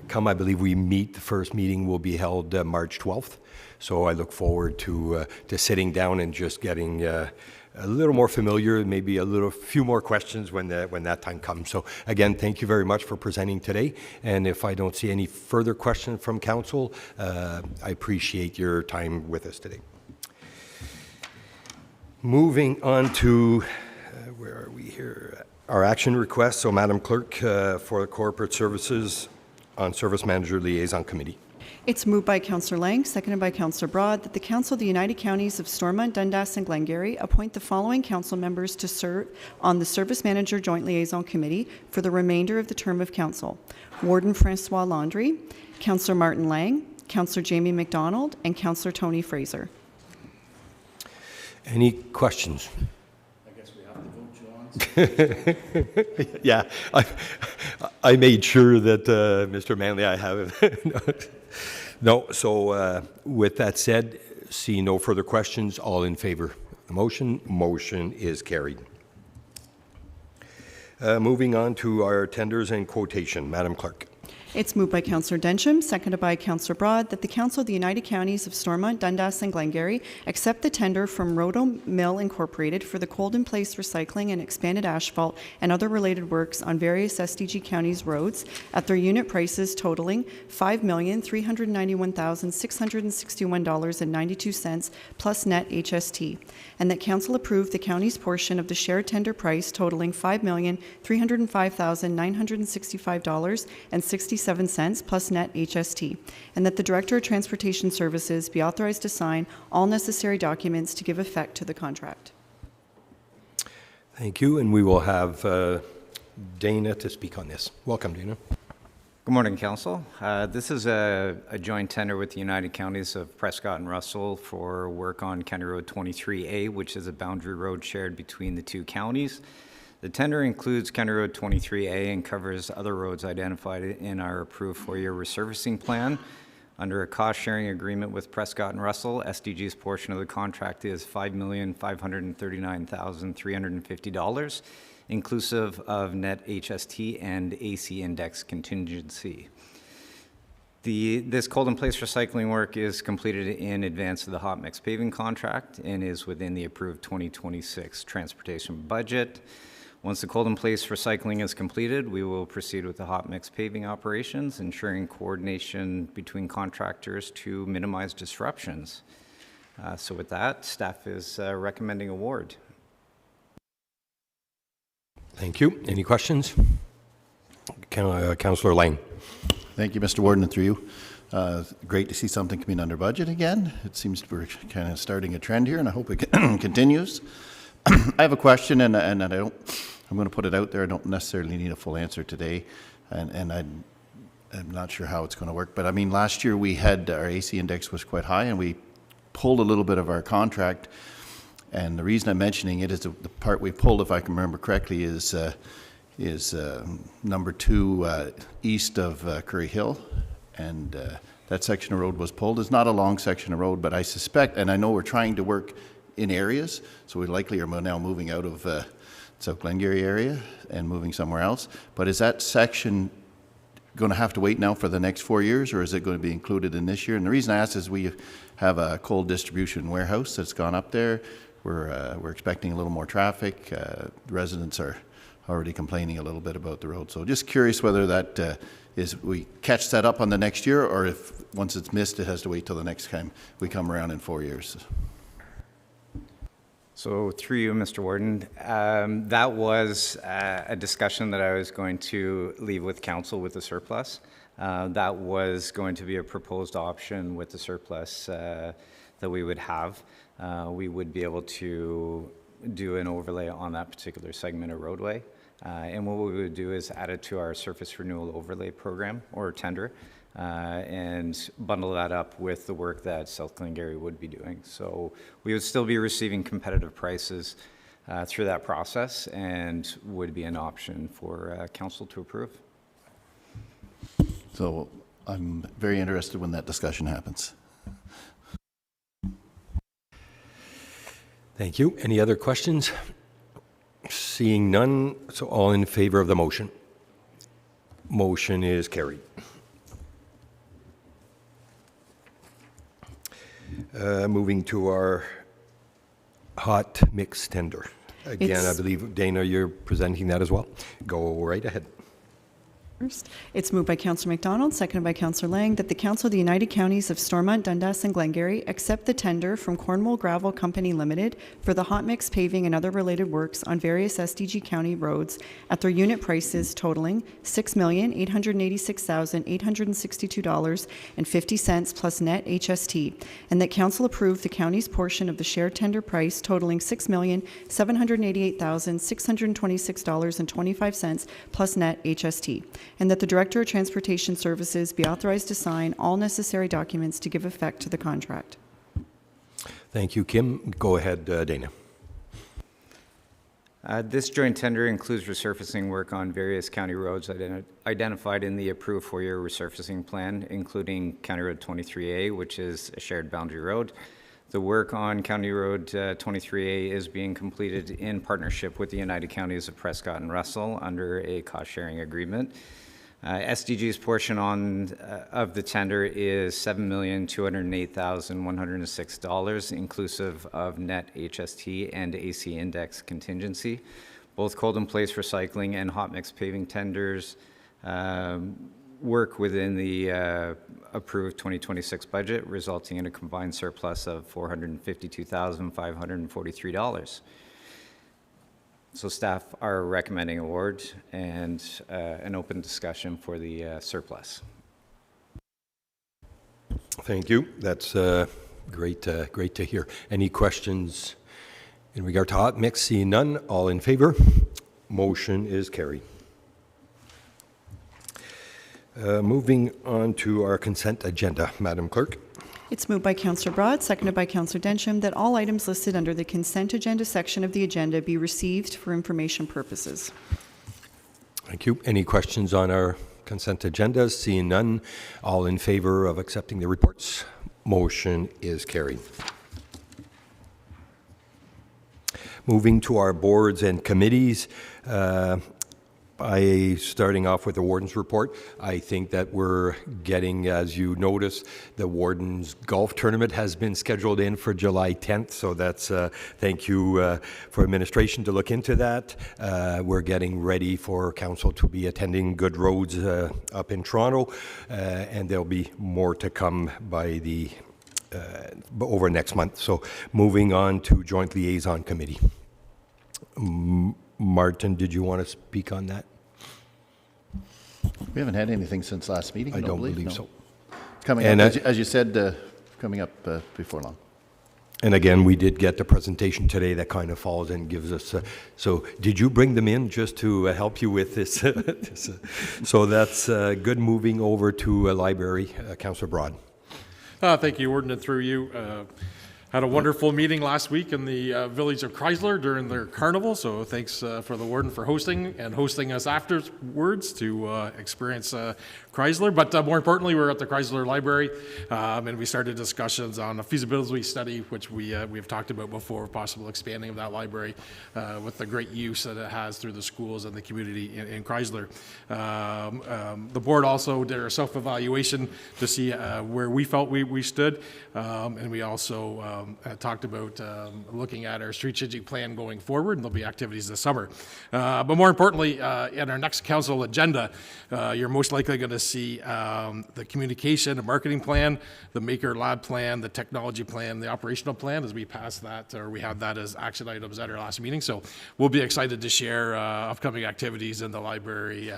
come, I believe the first meeting will be held March 12th. So I look forward to sitting down and just getting a little more familiar, maybe few more questions when that time comes. So again, thank you very much for presenting today. And if I don't see any further questions from council, I appreciate your time with us today. Moving on to, where are we here? Our action request. So Madam Clerk, for Corporate Services on Service Manager Liaison Committee. It's moved by Councillor Lang, seconded by Councillor Broad, that the Council of the United Counties of Stormont, Dundas, and Glengarry appoint the following council members to serve on the Service Manager Joint Liaison Committee for the remainder of the term of council. Warden Francois Landry, Councillor Martin Lang, Councillor Jamie MacDonald, and Councillor Tony Fraser. Any questions? I guess we have to vote, John. Yeah, I made sure that Mr. Manley, I have it. No, so with that said, see no further questions, all in favor of the motion. Motion is carried. Moving on to our tenders and quotation. Madam Clerk. It's moved by Councillor Densham, seconded by Councillor Broad, that the Council of the United Counties of Stormont, Dundas, and Glengarry accept the tender from Roto Mill Incorporated for the cold-in-place recycling and expanded asphalt and other related works on various SDG Counties roads at their unit prices totaling $5,391,661.92 plus net HST, and that Council approve the county's portion of the shared tender price totaling $5,305,965.67 plus net HST, and that the Director of Transportation Services be authorized to sign all necessary documents to give effect to the contract. Thank you, and we will have Dana to speak on this. Welcome, Dana. Good morning, Council. This is a joint tender with the United Counties of Prescott and Russell for work on County Road 23A, which is a boundary road shared between the two counties. The tender includes County Road 23A and covers other roads identified in our approved four-year resurfacing plan. Under a cost-sharing agreement with Prescott and Russell, SDG's portion of the contract is $5,539,350, inclusive of net HST and AC index contingency. This cold-in-place recycling work is completed in advance of the hot mix paving contract and is within the approved 2026 transportation budget. Once the cold-in-place recycling is completed, we will proceed with the hot mix paving operations, ensuring coordination between contractors to minimize disruptions. So with that, staff is recommending award. Thank you. Any questions? Councillor Lang. Thank you, Mr. Warden, and through you. Great to see something coming under budget again. It seems we're kind of starting a trend here, and I hope it continues. I have a question, and I'm going to put it out there. I don't necessarily need a full answer today, and I'm not sure how it's going to work. But I mean, last year we had our AC index was quite high, and we pulled a little bit of our contract. And the reason I'm mentioning it is the part we pulled, if I can remember correctly, is number 2 east of Curry Hill, and that section of road was pulled. It's not a long section of road, but I suspect, and I know we're trying to work in areas, so we likely are now moving out of South Glengarry area and moving somewhere else. But is that section going to have to wait now for the next 4 years, or is it going to be included in this year? And the reason I ask is we have a cold distribution warehouse that's gone up there. We're expecting a little more traffic. The residents are already complaining a little bit about the road. So just curious whether that is we catch that up on the next year, or if once it's missed, it has to wait till the next time we come around in 4 years. So through you, Mr. Warden, that was a discussion that I was going to leave with council with the surplus. That was going to be a proposed option with the surplus that we would have. We would be able to do an overlay on that particular segment of roadway. And what we would do is add it to our surface renewal overlay program or tender. And bundle that up with the work that South Glengarry would be doing. So we would still be receiving competitive prices through that process and would be an option for council to approve. So I'm very interested when that discussion happens. Thank you. Any other questions? Seeing none, so all in favor of the motion. Motion is carried. Moving to our hot mix tender. Again, I It's- believe, Dana, you're presenting that as well. Go right ahead. First, it's moved by Councillor McDonald, seconded by Councillor Lang, that the Council of the United Counties of Stormont, Dundas, and Glengarry accept the tender from Cornwall Gravel Company Limited for the hot mix paving and other related works on various SDG County roads at their unit prices totaling $6,886,862.50 plus net HST, and that Council approve the county's portion of the shared tender price totaling $6,788,626.25 plus net HST, and that the Director of Transportation Services be authorized to sign all necessary documents to give effect to the contract. Thank you, Kim. Go ahead, Dana. This joint tender includes resurfacing work on various county roads identified in the approved four-year resurfacing plan, including County Road 23A, which is a shared boundary road. The work on County Road 23A is being completed in partnership with the United Counties of Prescott and Russell under a cost-sharing agreement. SDG's portion of the tender is $7,208,106, inclusive of net HST and AC index contingency. Both cold-in-place recycling and hot mix paving tenders work within the approved 2026 budget, resulting in a combined surplus of $452,543. So staff are recommending award and an open discussion for the surplus. Thank you. That's great to hear. Any questions in regard to hot mix? Seeing none, all in favor? Motion is carried. Moving on to our consent agenda, Madam Clerk. It's moved by Councillor Broad, seconded by Councillor Densham, that all items listed under the consent agenda section of the agenda be received for information purposes. Thank you. Any questions on our consent agenda? Seeing none, all in favor of accepting the reports? Motion is carried. Moving to our boards and committees, starting off with the Warden's report, I think that we're getting, as you notice, the Warden's golf tournament has been scheduled in for July 10th, so that's, thank you for administration to look into that. We're getting ready for council to be attending Good Roads up in Toronto, and there'll be more to come by the over next month. So moving on to Joint Liaison Committee. Martin, did you want to speak on that? We haven't had anything since last meeting. I don't believe no. so. Coming And up, as you said, coming up before long. And again, we did get the presentation today that kind of falls and gives us, so did you bring them in just to help you with this? So that's good. Moving over to library, Councillor Broad. Thank you, Warden, and through you. Had a wonderful meeting last week in the village of Chrysler during their carnival, so thanks for the Warden for hosting us afterwards to experience Chrysler. But more importantly, we're at the Chrysler Library, and we started discussions on a feasibility study, which we've talked about before, possible expanding of that library with the great use that it has through the schools and the community in Chrysler. The board also did a self-evaluation to see where we felt we stood, and we also talked about looking at our strategic plan going forward, and there'll be activities this summer. But more importantly, in our next council agenda, you're most likely going to see the communication and marketing plan, the Maker Lab plan, the technology plan, the operational plan, as we pass that, or we have that as action items at our last meeting. So we'll be excited to share upcoming activities in the library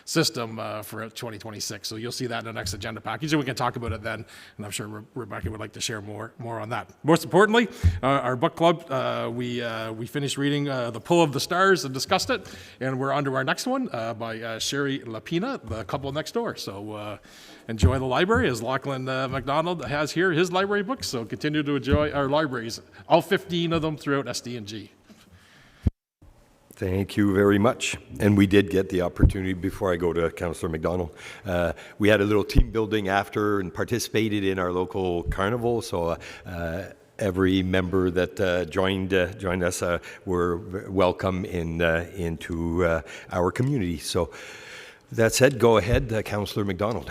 system for 2026. So you'll see that in the next agenda package, and we can talk about it then, and I'm sure Rebecca would like to share more on that. Most importantly, our book club, we finished reading The Pull of the Stars and discussed it, and we're on to our next one by Sherry Lapina, The Couple Next Door. So enjoy the library, as Lachlan McDonald has here his library books, so continue to enjoy our libraries, all 15 of them throughout SDNG. Thank you very much. And we did get the opportunity, before I go to Councillor McDonald, we had a little team building after and participated in our local carnival. So every member that joined us were welcome into our community. So that said, go ahead, Councillor McDonald.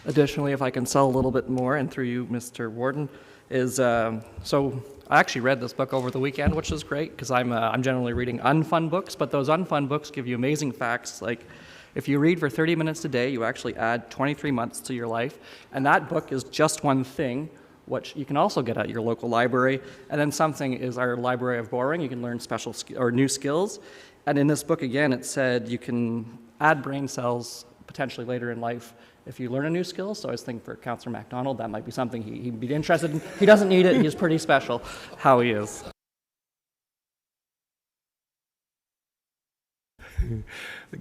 Additionally, if I can sell a little bit more, and through you, Mr. Warden, is, so I actually read this book over the weekend, which was great because I'm generally reading unfun books, but those unfun books give you amazing facts. Like, if you read for 30 minutes a day, you actually add 23 months to your life. And that book is just one thing, which you can also get at your local library. And then something is our Library of Boring. You can learn special or new skills. And in this book, again, it said you can add brain cells potentially later in life if you learn a new skill. So I was thinking for Councillor MacDonald, that might be something he'd be interested in. He doesn't need it. He's pretty special how he is.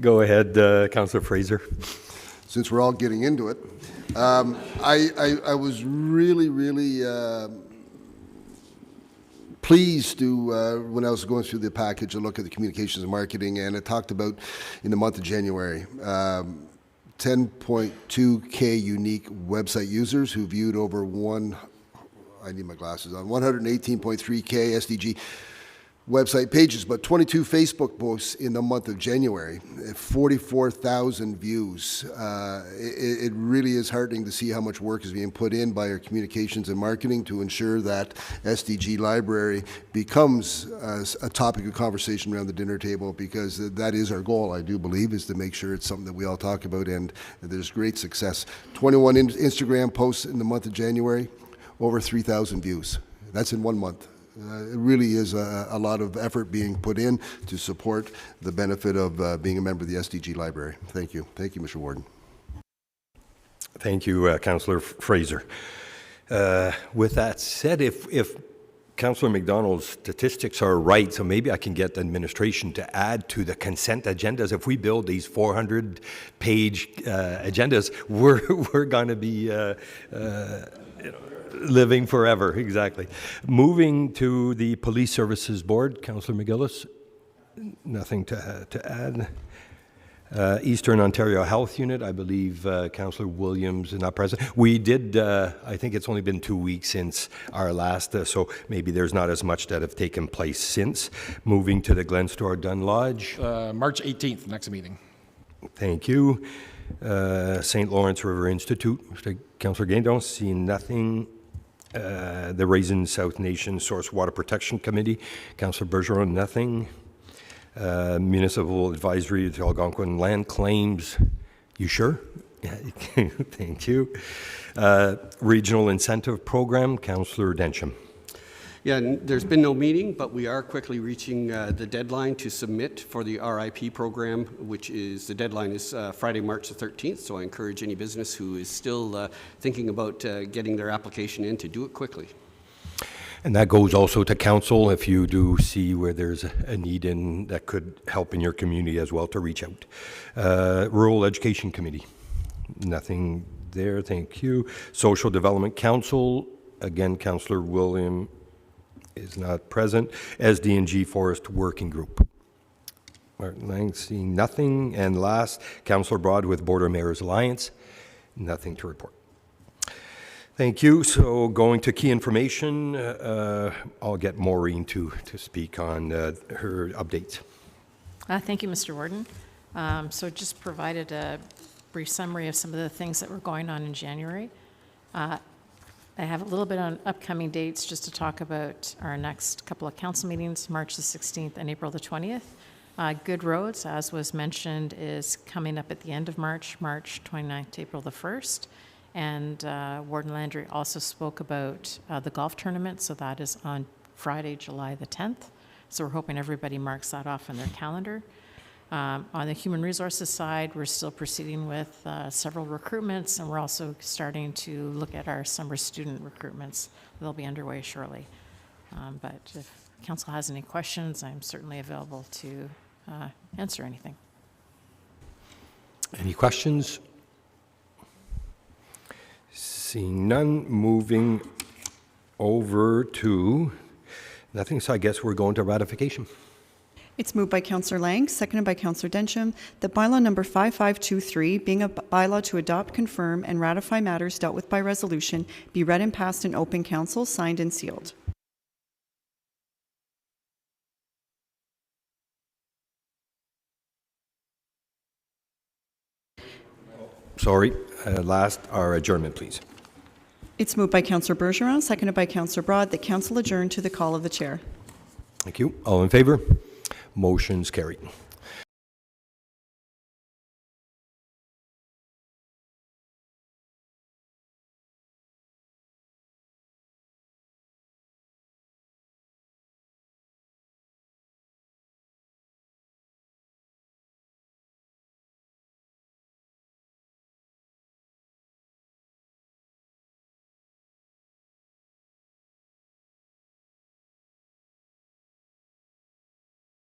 Go ahead, Councillor Fraser. Since we're all getting into it, I was really pleased to, when I was going through the package, to look at the communications and marketing, and it talked about, in the month of January, 10.2K unique website users who viewed over I need my glasses on, 118.3K SDG website pages, but 22 Facebook posts in the month of January, 44,000 views. It really is heartening to see how much work is being put in by our communications and marketing to ensure that SDG Library becomes a topic of conversation around the dinner table, because that is our goal, I do believe, is to make sure it's something that we all talk about, and there's great success. 21 Instagram posts in the month of January, over 3,000 views. That's in 1 month. It really is a lot of effort being put in to support the benefit of being a member of the SDG Library. Thank you. Thank you, Mr. Warden. Thank you, Councillor Fraser. With that said, if Councillor McDonald's statistics are right, so maybe I can get the administration to add to the consent agendas. If we build these 400-page agendas, we're going to be living forever, exactly. Moving to the Police Services Board, Councillor McGillis, nothing to add. Eastern Ontario Health Unit, I believe Councillor Williams is not present. We did, I think it's only been 2 weeks since our last, so maybe there's not as much that have taken place since. Moving to the Glenstore Dunn Lodge. March 18th, next meeting. Thank you. St. Lawrence River Institute, Councillor Guindon, seeing nothing. The Raisin South Nation Source Water Protection Committee, Councillor Bergeron, nothing. Municipal Advisory to Algonquin Land Claims, you sure? Thank you. Regional Incentive Program, Councillor Densham. Yeah, there's been no meeting, but we are quickly reaching the deadline to submit for the RIP program, which is, the deadline is Friday, March the 13th, so I encourage any business who is still thinking about getting their application in to do it quickly. And that goes also to council, if you do see where there's a need in that could help in your community as well, to reach out. Rural Education Committee, nothing there, thank you. Social Development Council, again, Councillor William is not present. SDG Forest Working Group. Martin Lang, seeing nothing. And last, Councillor Broad with Border Mayors Alliance, nothing to report. Thank you. So going to key information, I'll get Maureen to speak on her updates. Thank you, Mr. Warden. So just provided a brief summary of some of the things that were going on in January. I have a little bit on upcoming dates just to talk about our next couple of council meetings, March the 16th and April the 20th. Good Roads, as was mentioned, is coming up at the end of March, March 29th to April the 1st. And Warden Landry also spoke about the golf tournament, so that is on Friday, July the 10th. So we're hoping everybody marks that off on their calendar. On the human resources side, we're still proceeding with several recruitments, and we're also starting to look at our summer student recruitments. They'll be underway shortly. But if council has any questions, I'm certainly available to answer anything. Any questions? Seeing none, moving over to nothing, so I guess we're going to ratification. It's moved by Councillor Lang, seconded by Councillor Densham, that bylaw number 5523, being a bylaw to adopt, confirm, and ratify matters dealt with by resolution, be read and passed in open council, signed and sealed. Sorry, last, our adjournment, please. It's moved by Councillor Bergeron, seconded by Councillor Broad, that council adjourn to the call of the chair. Thank you. All in favor? Motion's carried.